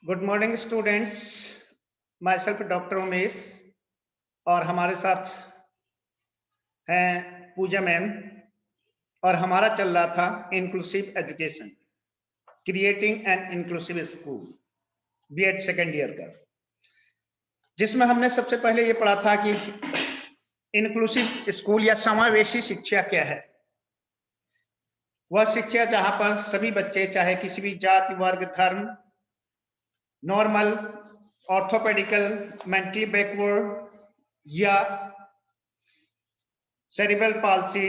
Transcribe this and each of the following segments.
Good morning students. My self doctor Umesh और हमारे साथ हैं पूजा मैम और हमारा चल रहा था inclusive education, creating an inclusive school, BEd second year का, जिसमें हमने सबसे पहले ये पढ़ा था कि इंक्लूसिव स्कूल या समावेशी शिक्षा क्या है। वह शिक्षा जहां पर सभी बच्चे, चाहे किसी भी जाति, वर्ग, धर्म, नॉर्मल, ऑर्थोपेडिकल, मेंटली बैकवर्ड या सेरिब्रल पाल्सी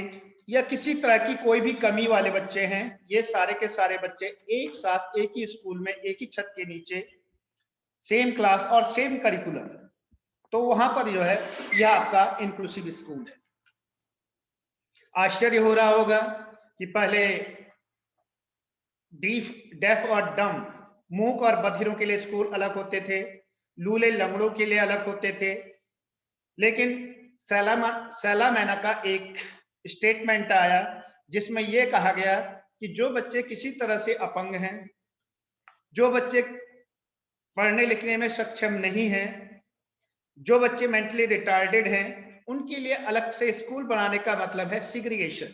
या किसी तरह की कोई भी कमी वाले बच्चे हैं, ये सारे के सारे बच्चे एक साथ एक ही स्कूल में एक ही छत के नीचे सेम क्लास और सेम करिकुलम, तो वहां पर जो है यह आपका इंक्लूसिव स्कूल है। आश्चर्य हो रहा होगा कि पहले डेफ और डम, मूक और बधिरों के लिए स्कूल अलग होते थे, लूले लंगड़ों के लिए अलग होते थे, लेकिन सैलामेना का एक स्टेटमेंट आया जिसमें यह कहा गया कि जो बच्चे किसी तरह से अपंग हैं, जो बच्चे पढ़ने लिखने में सक्षम नहीं हैं, जो बच्चे मेंटली रिटार्डेड हैं, उनके लिए अलग से स्कूल बनाने का मतलब है सिग्रीगेशन,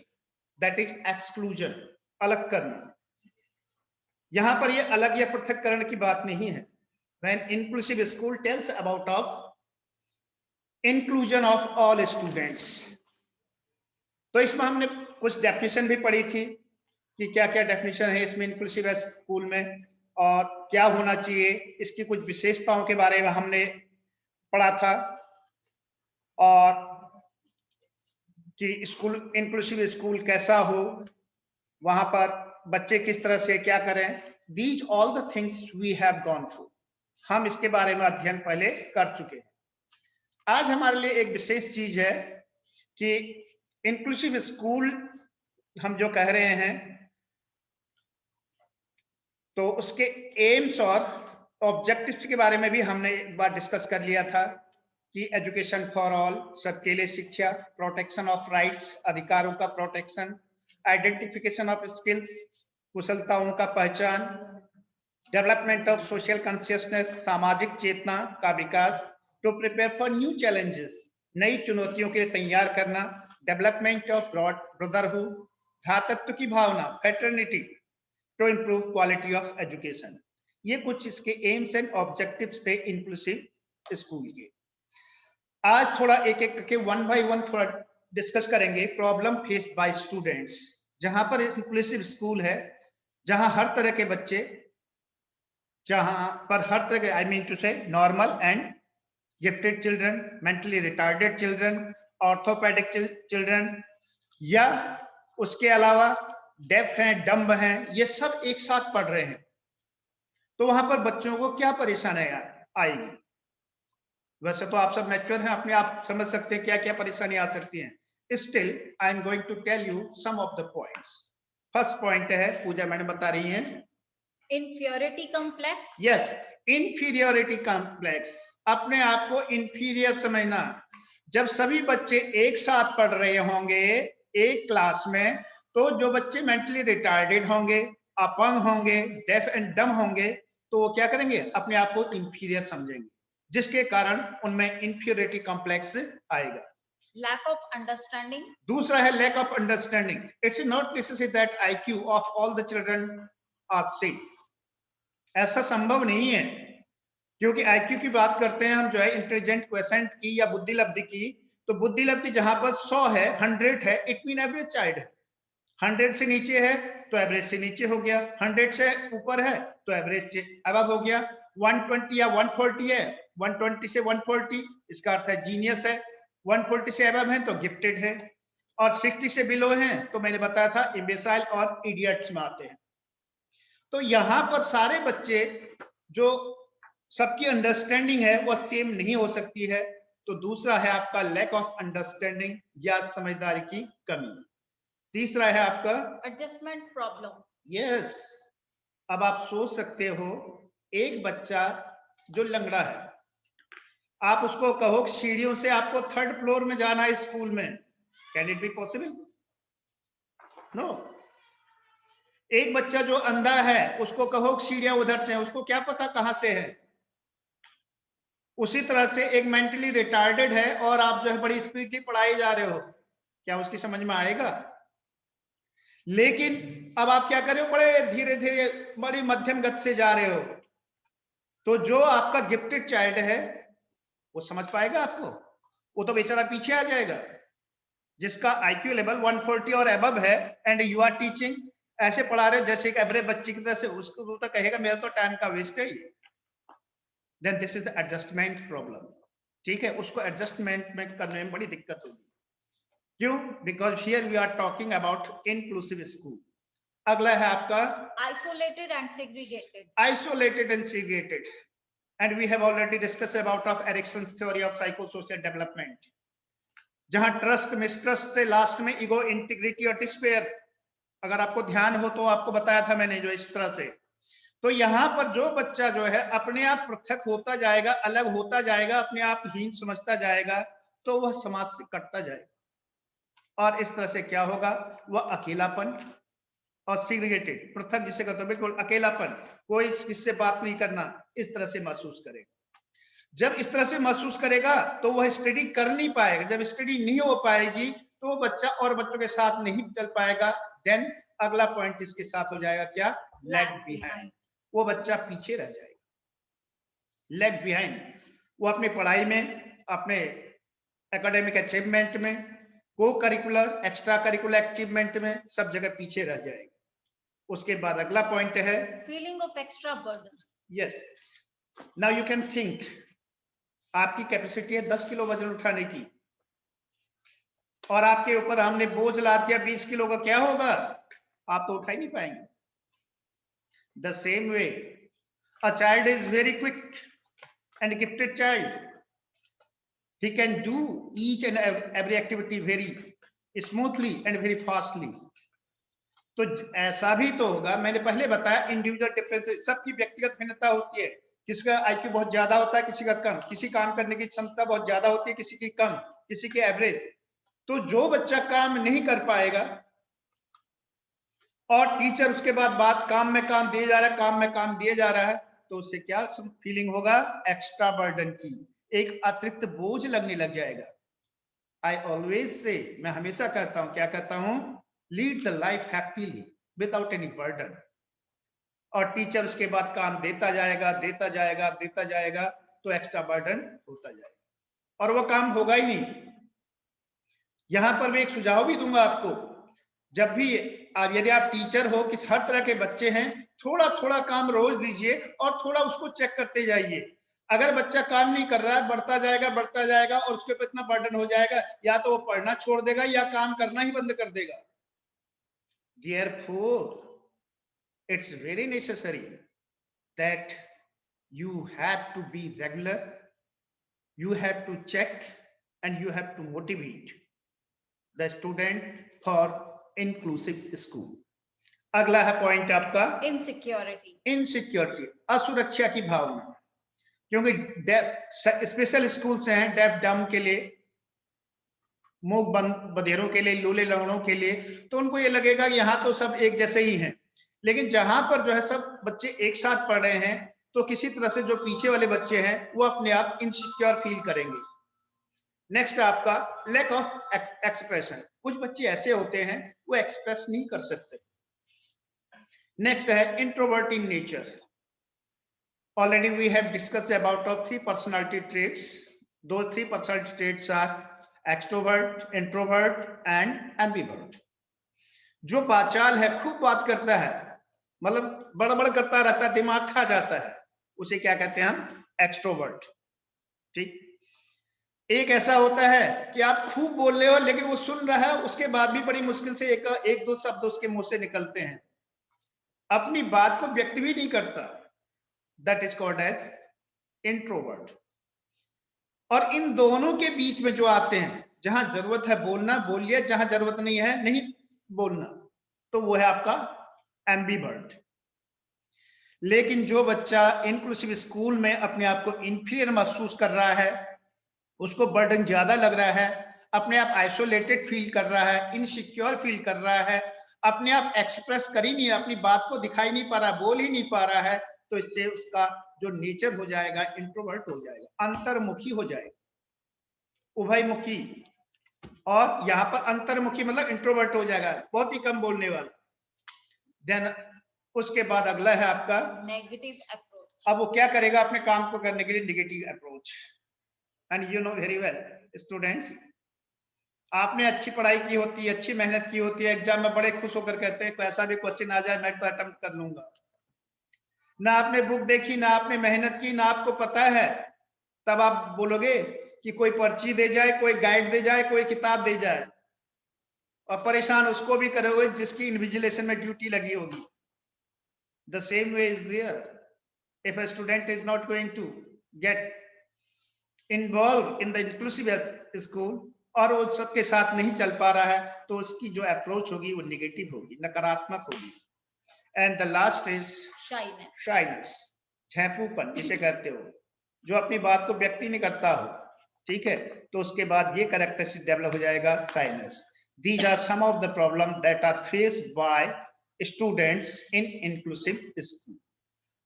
दैट इज एक्सक्लूजन, अलग करना। यहां पर यह अलग या पृथककरण की बात नहीं है। When inclusive school tells about of inclusion of all students, तो इसमें हमने कुछ डेफिनेशन भी पढ़ी थी कि क्या क्या डेफिनेशन है इसमें इंक्लूसिव स्कूल में और क्या होना चाहिए, इसकी कुछ विशेषताओं के बारे में हमने पढ़ा था, और कि स्कूल इंक्लूसिव स्कूल कैसा हो, वहां पर बच्चे किस तरह से क्या करें। These all the things we have gone through, हम इसके बारे में अध्ययन पहले कर चुके हैं। आज हमारे लिए एक विशेष चीज है कि इंक्लूसिव स्कूल हम जो कह रहे हैं, तो उसके एम्स और ऑब्जेक्टिव्स के बारे में भी हमने एक बार डिस्कस कर लिया था कि एजुकेशन फॉर ऑल, सबके लिए शिक्षा, प्रोटेक्शन ऑफ राइट्स, अधिकारों का प्रोटेक्शन, आइडेंटिफिकेशन ऑफ स्किल्स, कुशलताओं का पहचान, डेवलपमेंट ऑफ सोशल कॉन्शियसनेस, सामाजिक चेतना का विकास, to prepare for new challenges, नई चुनौतियों के लिए तैयार करना, डेवलपमेंट ऑफ ब्रदरहुड, भ्रातृत्व की भावना, fraternity, to improve quality of education. ये कुछ इसके एम्स एंड ऑब्जेक्टिव्स थे इंक्लूसिव स्कूल के। आज थोड़ा एक एक करके वन बाय वन थोड़ा डिस्कस करेंगे प्रॉब्लम फेस्ड बाय स्टूडेंट्स, जहां पर इंक्लूसिव स्कूल है, जहां हर तरह के बच्चे, जहां पर हर तरह के, आई मीन टू से normal and gifted children, mentally retarded children, orthopaedic children, या उसके अलावा डेफ हैं, डम्ब हैं, ये सब एक साथ पढ़ रहे हैं, तो वहां पर बच्चों को क्या परेशानी आएगी। वैसे तो आप सब मैच्योर हैं, अपने आप समझ सकते हैं क्या क्या परेशानी आ सकती है। Still I am going to tell you some of the points. First point है, पूजा मैडम बता रही हैं, inferiority complex. Yes, inferiority complex, अपने आप को इंफीरियर समझना। जब सभी बच्चे एक साथ पढ़ रहे होंगे एक क्लास में, तो जो बच्चे मेंटली रिटार्डेड होंगे, अपंग होंगे, डेफ एंड डम होंगे, तो वो क्या करेंगे, अपने आप को इंफीरियर समझेंगे, जिसके कारण उनमें इंफीरियरिटी कॉम्प्लेक्स आएगा। Lack of understanding. दूसरा है lack of understanding. It's not necessary that IQ of all the children are same, ऐसा संभव नहीं है, क्योंकि IQ की बात करते हैं हम जो है इंटेलिजेंट क्वेसेंट की या बुद्धि लब्धि की, तो बुद्धि लब्धि जहां पर 100 है, 100 है, इट मीन एवरेज चाइल्ड है। 100 से नीचे है तो एवरेज से नीचे हो गया, 100 से ऊपर है तो एवरेज से अबव हो गया, 120 या 140 है, 120 से 140 इसका अर्थ है जीनियस है, 140 से अबव है तो गिफ्टेड है, और 60 से बिलो है तो मैंने बताया था इम्बेसाइल और इडियट्स में आते हैं। तो यहां पर सारे बच्चे जो सबकी अंडरस्टैंडिंग है वो सेम नहीं हो सकती है। तो दूसरा है आपका लैक ऑफ अंडरस्टैंडिंग या समझदारी की कमी। तीसरा है आपका एडजस्टमेंट प्रॉब्लम। यस, अब आप सोच सकते हो एक बच्चा जो लंगड़ा है, आप उसको कहो सीढ़ियों से आपको 3rd फ्लोर में जाना है स्कूल में, can it be possible? No. एक बच्चा जो अंधा है उसको कहो सीढ़ियां उधर से हैं, उसको क्या पता कहां से है। उसी तरह से एक मेंटली रिटार्डेड है और आप जो है बड़ी स्पीडली पढ़ाई जा रहे हो, क्या उसकी समझ में आएगा? लेकिन अब आप क्या कर रहे हो, बड़े धीरे धीरे बड़ी मध्यम गति से जा रहे हो, तो जो आपका गिफ्टेड चाइल्ड है वो समझ पाएगा आपको? वो तो बेचारा पीछे आ जाएगा। जिसका आईक्यू लेवल 140 और अबव है एंड यू आर टीचिंग, ऐसे पढ़ा रहे हो जैसे एक एवरेज बच्चे की तरह से, उसको वो तो कहेगा मेरा तो टाइम का वेस्ट है ये। Then this is the adjustment problem. ठीक है, उसको एडजस्टमेंट में करने में बड़ी दिक्कत होगी। क्यों? Because here we are talking about inclusive school. अगला है आपका isolated and segregated. isolated and segregated, and we have already discussed about of Erickson's theory of psychosocial development, जहां ट्रस्ट मिसट्रस्ट से लास्ट में ईगो, इंटीग्रिटी और despair, अगर आपको ध्यान हो तो आपको बताया था मैंने जो इस तरह से। तो यहाँ पर जो बच्चा जो है अपने आप पृथक होता जाएगा, अलग होता जाएगा, अपने आप हीन समझता जाएगा, तो वह समाज से कटता जाएगा और इस तरह से क्या होगा, वह अकेलापन और सीग्रेगेटेड, पृथक जिसे कहते हैं, बिल्कुल अकेलापन, कोई किससे बात नहीं करना, इस तरह से महसूस करेगा। जब इस तरह से महसूस करेगा तो वह स्टडी कर नहीं पाएगा। जब स्टडी नहीं हो पाएगी तो वो बच्चा और बच्चों के साथ नहीं चल पाएगा। देन अगला पॉइंट इसके साथ हो जाएगा क्या, लैग बिहाइंड। वो बच्चा पीछे रह जाएगा। लैग बिहाइंड, वो अपनी पढ़ाई में, अपने एकेडमिक अचीवमेंट में, को करिकुलर एक्स्ट्रा करिकुलर अचीवमेंट में, सब जगह पीछे रह जाएगा। उसके बाद अगला पॉइंट है feeling of extra burden. Yes, now you can think, आपकी कैपेसिटी है 10 किलो वजन उठाने की और आपके ऊपर हमने बोझ ला दिया 20 किलो का, क्या होगा? आप तो उठा ही नहीं पाएंगे। The same way a child is very quick and gifted child, he can do each and every activity very smoothly and very fastly. तो ऐसा भी तो होगा, मैंने पहले बताया इंडिविजुअल डिफरेंसेस, सबकी व्यक्तिगत भिन्नता होती है। किसी का आईक्यू बहुत ज्यादा होता है, किसी का कम, किसी काम करने की क्षमता बहुत ज्यादा होती है, किसी की कम, किसी की एवरेज। तो जो बच्चा काम नहीं कर पाएगा और टीचर उसके बाद बात काम में काम दिए जा रहा है, काम में काम दिए जा रहा है, तो उससे क्या फीलिंग होगा, एक्स्ट्रा बर्डन की, एक अतिरिक्त बोझ लगने लग जाएगा। आई ऑलवेज से, मैं हमेशा कहता हूं, क्या कहता हूं, lead the life happily without any burden. और टीचर उसके बाद काम देता जाएगा, देता जाएगा, देता जाएगा, तो एक्स्ट्रा बर्डन होता जाएगा और वो काम होगा ही नहीं। यहां पर मैं एक सुझाव भी दूंगा आपको, जब भी यदि आप टीचर हो, किस हर तरह के बच्चे हैं, थोड़ा थोड़ा काम रोज दीजिए और थोड़ा उसको चेक करते जाइए। अगर बच्चा काम नहीं कर रहा है, बढ़ता जाएगा और उसके ऊपर इतना बर्डन हो जाएगा, या तो वो पढ़ना छोड़ देगा या काम करना ही बंद कर देगा। Therefore, it's very necessary that you have to be regular, you have to check, and you have to motivate the student for inclusive school. अगला है पॉइंट आपका Insecurity. इनसिक्योरिटी, असुरक्षा की भावना। क्योंकि स्पेशल स्कूल्स हैं डेफ डम के लिए, मूक बधिरों के लिए, लूले लंगड़ों के लिए, तो उनको ये लगेगा यहाँ तो सब एक जैसे ही हैं। लेकिन जहां पर जो है सब बच्चे एक साथ पढ़ रहे हैं, तो किसी तरह से जो पीछे वाले बच्चे हैं वो अपने आप इनसिक्योर फील करेंगे। नेक्स्ट आपका लैक ऑफ एक्सप्रेशन, कुछ बच्चे ऐसे होते हैं वो एक्सप्रेस नहीं कर सकते। नेक्स्ट है introvert in nature. Already we have discussed about of 3 personality traits. Those 3 personality traits are extrovert, introvert and ambivert. जो बाचाल है, खूब बात करता है, मतलब बड़बड़ करता रहता है, दिमाग खा जाता है, उसे क्या कहते हैं हम, एक्सट्रोवर्ट। ठीक। एक ऐसा होता है कि आप खूब बोल रहे हो लेकिन वो सुन रहा है, उसके बाद भी बड़ी मुश्किल से एक दो शब्द उसके मुंह से निकलते हैं, अपनी बात को व्यक्त भी नहीं करता। That is called as introvert. और इन दोनों के बीच में जो आते हैं, जहां जरूरत है बोलना बोलिए, जहां जरूरत नहीं है नहीं बोलना, तो वो है आपका एम्बीवर्ट। लेकिन जो बच्चा इंक्लूसिव स्कूल में अपने आप को इंफीरियर महसूस कर रहा है, उसको बर्डन ज्यादा लग रहा है, अपने आप आइसोलेटेड फील कर रहा है, इनसिक्योर फील कर रहा है, अपने आप एक्सप्रेस कर ही नहीं, अपनी बात को दिखाई नहीं पा रहा, बोल ही नहीं पा रहा है, तो इससे उसका जो नेचर हो जाएगा इंट्रोवर्ट हो जाएगा, अंतर्मुखी हो जाएगा, उभयमुखी। और यहाँ पर अंतर्मुखी मतलब इंट्रोवर्ट हो जाएगा, बहुत ही कम बोलने वाला। देन उसके बाद अगला है आपका नेगेटिव अप्रोच। अब वो क्या करेगा अपने काम को करने के लिए, negative approach. And you know very well students, आपने अच्छी पढ़ाई की होती है, अच्छी मेहनत की होती है, एग्जाम में बड़े खुश होकर कहते हैं ऐसा भी क्वेश्चन आ जाए मैं तो अटेम्प्ट कर लूंगा। ना आपने बुक देखी, ना आपने मेहनत की, ना आपको पता है, तब आप बोलोगे कि कोई पर्ची दे जाए, कोई गाइड दे जाए, कोई किताब दे जाए, और परेशान उसको भी करोगे जिसकी इन्विजिलेशन में ड्यूटी लगी होगी। The same way is there, if a student is not going to get involve in the inclusive school और वो सबके साथ नहीं चल पा रहा है, तो उसकी जो अप्रोच होगी वो नेगेटिव होगी, नकारात्मक होगी। And the last is shyness. Shyness, झेंपूपन जिसे कहते हो, जो अपनी बात को व्यक्त नहीं करता हो, ठीक है, तो उसके बाद ये कैरेक्टरिस्टिक डेवलप हो जाएगा, shyness. These are some of the problem that are faced by students in inclusive school.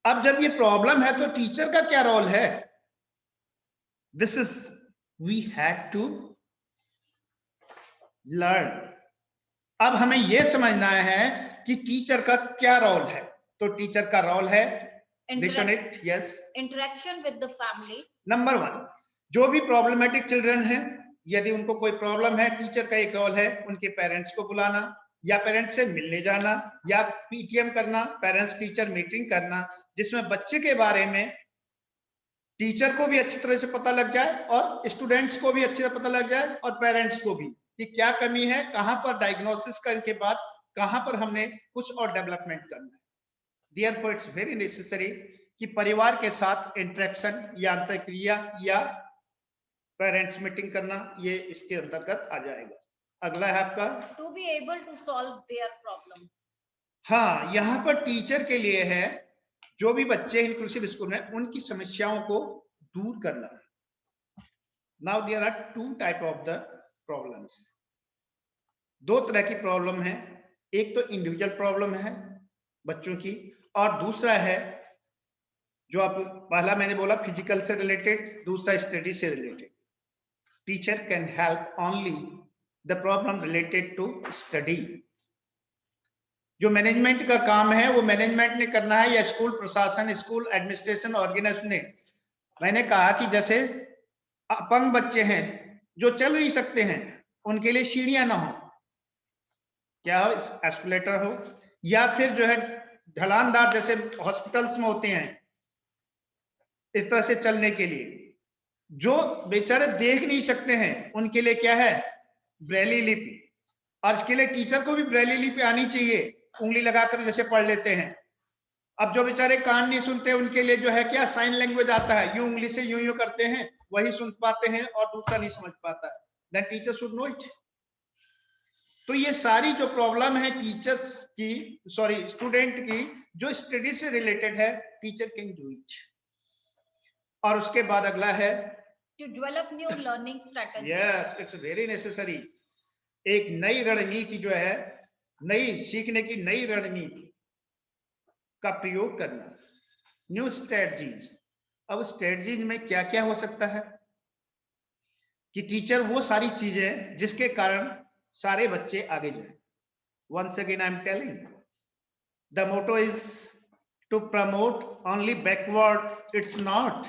अब जब ये प्रॉब्लम है तो टीचर का क्या रोल है? This is we had to learn. अब हमें यह समझना है कि टीचर का क्या रोल है। तो टीचर का रोल है, listen it, yes, interaction with the family. Number 1, जो भी प्रॉब्लमेटिक चिल्ड्रन है, यदि उनको कोई प्रॉब्लम है, टीचर का एक रोल है उनके पेरेंट्स को बुलाना या पेरेंट्स से मिलने जाना या पीटीएम करना, पेरेंट्स टीचर मीटिंग करना, जिसमें बच्चे के बारे में टीचर को भी अच्छी तरह से पता लग जाए और स्टूडेंट्स को भी अच्छी तरह पता लग जाए और पेरेंट्स को भी, कि क्या कमी है, कहां पर डायग्नोसिस करने के बाद कहां पर हमने कुछ और डेवलपमेंट करना है। Therefore, it's very necessary कि परिवार के साथ इंटरेक्शन या अंतःक्रिया या पेरेंट्स मीटिंग करना, ये इसके अंतर्गत आ जाएगा। अगला है आपका to be able to solve their problems. हाँ, यहाँ पर टीचर के लिए है जो भी बच्चे इंक्लूसिव स्कूल में उनकी समस्याओं को दूर करना। Now there are 2 type of the problems, 2 तरह की प्रॉब्लम है। एक तो इंडिविजुअल प्रॉब्लम है बच्चों की, और दूसरा है जो आप पहला मैंने बोला फिजिकल से रिलेटेड, दूसरा स्टडी से related. Teacher can help only the problem related to study. जो मैनेजमेंट का काम है वो मैनेजमेंट ने करना है, या स्कूल प्रशासन, स्कूल एडमिनिस्ट्रेशन, ऑर्गेनाइजेशन ने। मैंने कहा कि जैसे अपंग बच्चे हैं जो चल नहीं सकते हैं, उनके लिए सीढ़ियां ना हो, क्या हो, एस्केलेटर हो, या फिर जो है ढलानदार जैसे हॉस्पिटल्स में होते हैं, इस तरह से चलने के लिए। जो बेचारे देख नहीं सकते हैं उनके लिए क्या है, ब्रेली लिपि। और इसके लिए टीचर को भी ब्रेली लिपि आनी चाहिए, उंगली लगाकर जैसे पढ़ लेते हैं। अब जो बेचारे कान नहीं सुनते उनके लिए जो है क्या, साइन लैंग्वेज आता है, यूं उंगली से यूं यूं करते हैं, वही सुन पाते हैं और दूसरा नहीं समझ पाता है। Then teacher should know it. तो ये सारी जो प्रॉब्लम है टीचर्स की, सॉरी स्टूडेंट की, जो स्टडी से रिलेटेड है, टीचर कैन डू इट। और उसके बाद अगला है to develop new learning strategies. Yes, it's very necessary. एक नई रणनीति जो है, नई सीखने की नई रणनीति का प्रयोग करना, न्यू स्ट्रेटजीज। अब स्ट्रेटजीज में क्या क्या हो सकता है कि टीचर वो सारी चीजें जिसके कारण सारे बच्चे आगे जाए। Once again I am telling, the motto is to promote only backward, it's not.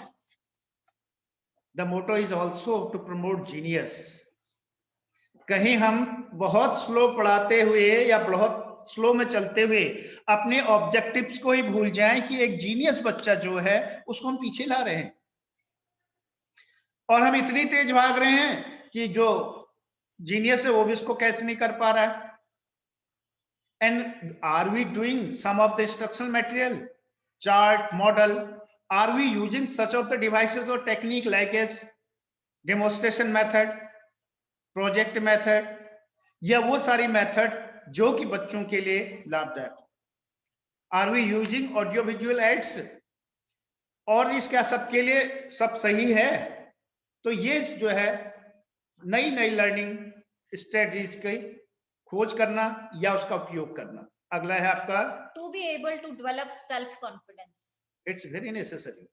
The motto is also to promote genius. कहीं हम बहुत स्लो पढ़ाते हुए या बहुत स्लो में चलते हुए अपने ऑब्जेक्टिव्स को ही भूल जाएं कि एक जीनियस बच्चा जो है उसको हम पीछे ला रहे हैं, और हम इतनी तेज भाग रहे हैं कि जो जीनियस है वो भी इसको कैच नहीं कर पा रहा है। And are we doing some of the instructional material, chart, model, are we using such of the devices और technique like as demonstration method, project method, या वो सारी मेथड जो कि बच्चों के लिए लाभदायक। Are we using audio visual aids, और इसका सबके लिए सब सही है। तो ये जो है नई नई लर्निंग स्ट्रेटजीज की खोज करना या उसका उपयोग करना। अगला है आपका To be able to develop self-confidence. It's very necessary.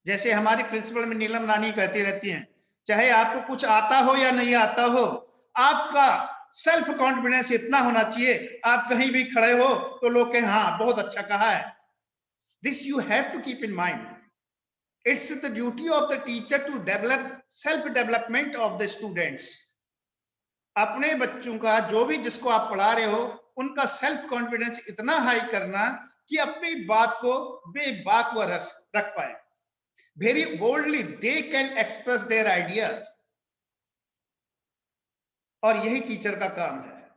जैसे हमारी प्रिंसिपल में नीलम रानी कहती रहती हैं, चाहे आपको कुछ आता हो या नहीं आता हो, आपका सेल्फ कॉन्फिडेंस इतना होना चाहिए, आप कहीं भी खड़े हो तो लोग कहें हाँ बहुत अच्छा कहा है। This you have to keep in mind. It's the duty of the teacher to develop self development of the students. अपने बच्चों का जो भी जिसको आप पढ़ा रहे हो, उनका सेल्फ कॉन्फिडेंस इतना हाई करना कि अपनी बात को बेबाक व रख पाए। Very boldly they can express their ideas। और यही टीचर का काम है।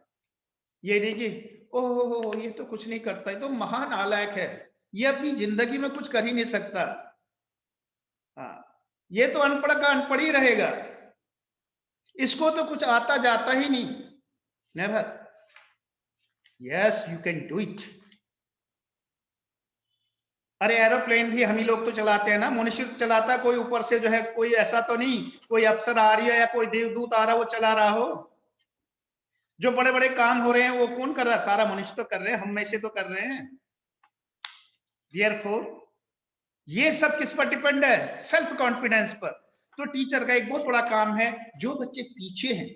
ये नहीं कि ओह ये तो कुछ नहीं करता, ये तो महान नालायक है, ये अपनी जिंदगी में कुछ कर ही नहीं सकता, हाँ ये तो अनपढ़ का अनपढ़ ही रहेगा, इसको तो कुछ आता जाता ही नहीं। Never. Yes you can do it. अरे एरोप्लेन भी हम ही लोग तो चलाते हैं ना, मनुष्य चलाता, कोई ऊपर से जो है कोई ऐसा तो नहीं कोई अफसर आ रही है या कोई देवदूत आ रहा वो चला रहा हो। जो बड़े बड़े काम हो रहे हैं वो कौन कर रहा है? सारा मनुष्य तो कर रहे हैं, हम में से तो कर रहे हैं। Therefore, ये सब किस पर डिपेंड है? सेल्फ कॉन्फिडेंस पर। तो टीचर का एक बहुत बड़ा काम है, जो बच्चे पीछे हैं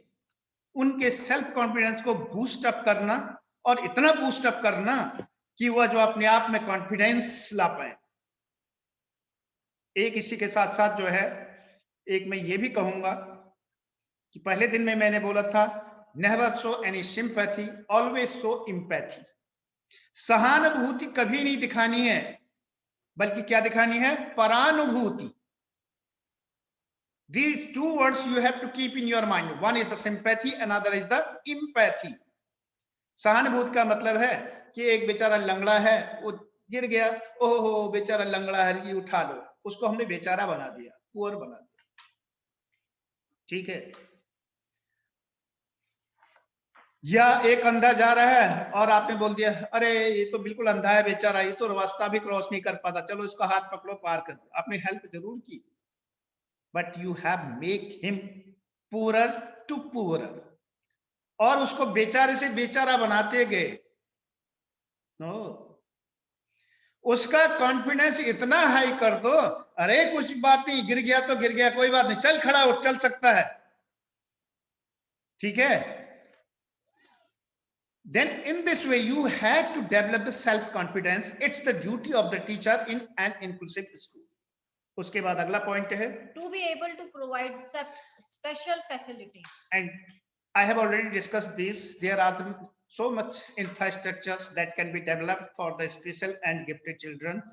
उनके सेल्फ कॉन्फिडेंस को बूस्ट अप करना, और इतना बूस्ट अप करना कि वह जो अपने आप में कॉन्फिडेंस ला पाए। एक इसी के साथ साथ जो है, एक मैं ये भी कहूंगा कि पहले दिन में मैंने बोला था, never show any sympathy, always show empathy. सहानुभूति कभी नहीं दिखानी है, बल्कि क्या दिखानी है? परानुभूति। These two words you have to keep in your mind. One is the sympathy, another is the empathy. सहानुभूति का मतलब है कि एक बेचारा लंगड़ा है, वो गिर गया, ओहो बेचारा लंगड़ा है, ये उठा लो, उसको हमने बेचारा बना दिया, पुअर बना दिया, ठीक है। या एक अंधा जा रहा है और आपने बोल दिया अरे ये तो बिल्कुल अंधा है बेचारा, ये तो रास्ता भी क्रॉस नहीं कर पाता, चलो इसका हाथ पकड़ो पार कर दो। आपने हेल्प जरूर की, but you have make him poorer to poorer, और उसको बेचारे से बेचारा बनाते गए। नो, उसका कॉन्फिडेंस इतना हाई कर दो, अरे कुछ बात नहीं, गिर गया तो गिर गया, कोई बात नहीं, चल खड़ा उठ, चल सकता है, ठीक है। Then in this way you have to develop the self confidence. It's the duty of the teacher in an inclusive school. उसके बाद अगला पॉइंट है, To be able to provide special facilities. and I have already discussed this. There are so much infrastructures that can be developed for the special and gifted children,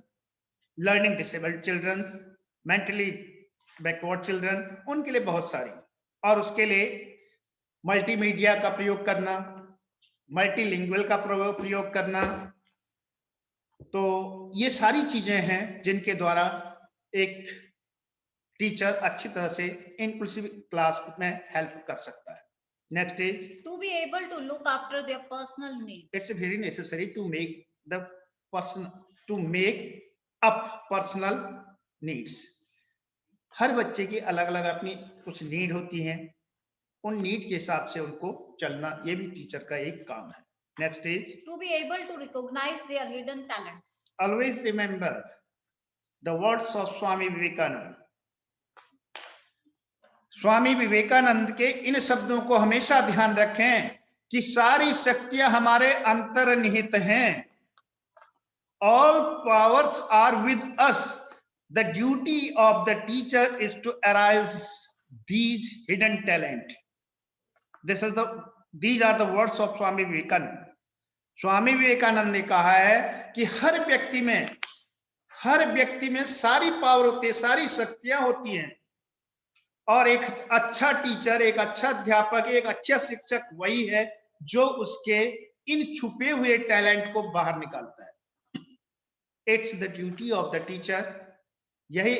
learning disabled children, mentally backward children, उनके लिए बहुत सारी, और उसके लिए multimedia का प्रयोग करना, मल्टीलिंगुअल का प्रयोग करना, तो ये सारी चीजें हैं जिनके द्वारा एक टीचर अच्छी तरह से इंक्लूसिव क्लास में हेल्प कर सकता है। Next is To be able to look after their personal needs. It's very necessary to make the person to make up personal needs. हर बच्चे की अलग अलग अपनी कुछ नीड होती हैं, उन नीड के हिसाब से उनको चलना, ये भी टीचर का एक काम है। Next is To be able to recognize their hidden talents. Always remember the words of Swami Vivekananda. Swami Vivekananda के इन शब्दों को हमेशा ध्यान रखें कि सारी शक्तियां हमारे अंतर्निहित हैं। All powers are with us, the duty of the teacher is to arise these hidden talent. These are the words of Swami Vivekananda. Swami Vivekananda ने कहा है कि हर व्यक्ति में सारी पावर होती है, सारी शक्तियां होती हैं, और एक अच्छा टीचर, एक अच्छा अध्यापक, एक अच्छा शिक्षक वही है जो उसके इन छुपे हुए टैलेंट को बाहर निकालता है। It's the duty of the teacher. यही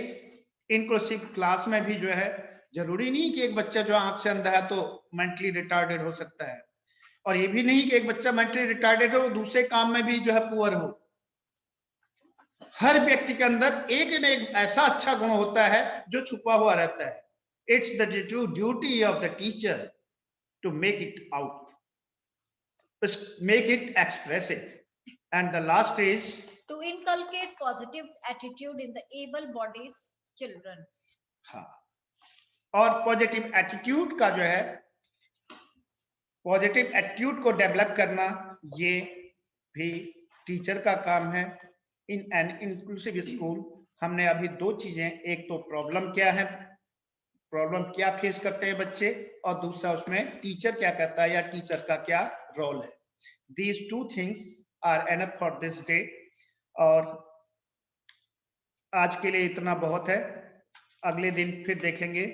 इंक्लूसिव क्लास में भी जो है, जरूरी नहीं कि एक बच्चा जो आंख से अंधा है तो मेंटली रिटार्डेड हो सकता है, और ये भी नहीं कि एक बच्चा मेंटली रिटार्डेड हो दूसरे काम में भी जो है पुअर हो। हर व्यक्ति के अंदर एक न एक ऐसा अच्छा गुण होता है जो छुपा हुआ रहता है। It's the duty of the teacher to make it out. make it expressive. And the last is to inculcate positive attitude in the able-bodied children. हाँ, और पॉजिटिव एटीट्यूड का जो है, पॉजिटिव एटीट्यूड को डेवलप करना ये भी टीचर का काम है। इन एन इंक्लूसिव स्कूल हमने अभी दो चीजें, एक तो प्रॉब्लम क्या है, प्रॉब्लम क्या फेस करते हैं बच्चे, और दूसरा उसमें टीचर क्या करता है या टीचर का क्या रोल है। These two things are enough for this day. और आज के लिए इतना बहुत है, अगले दिन फिर देखेंगे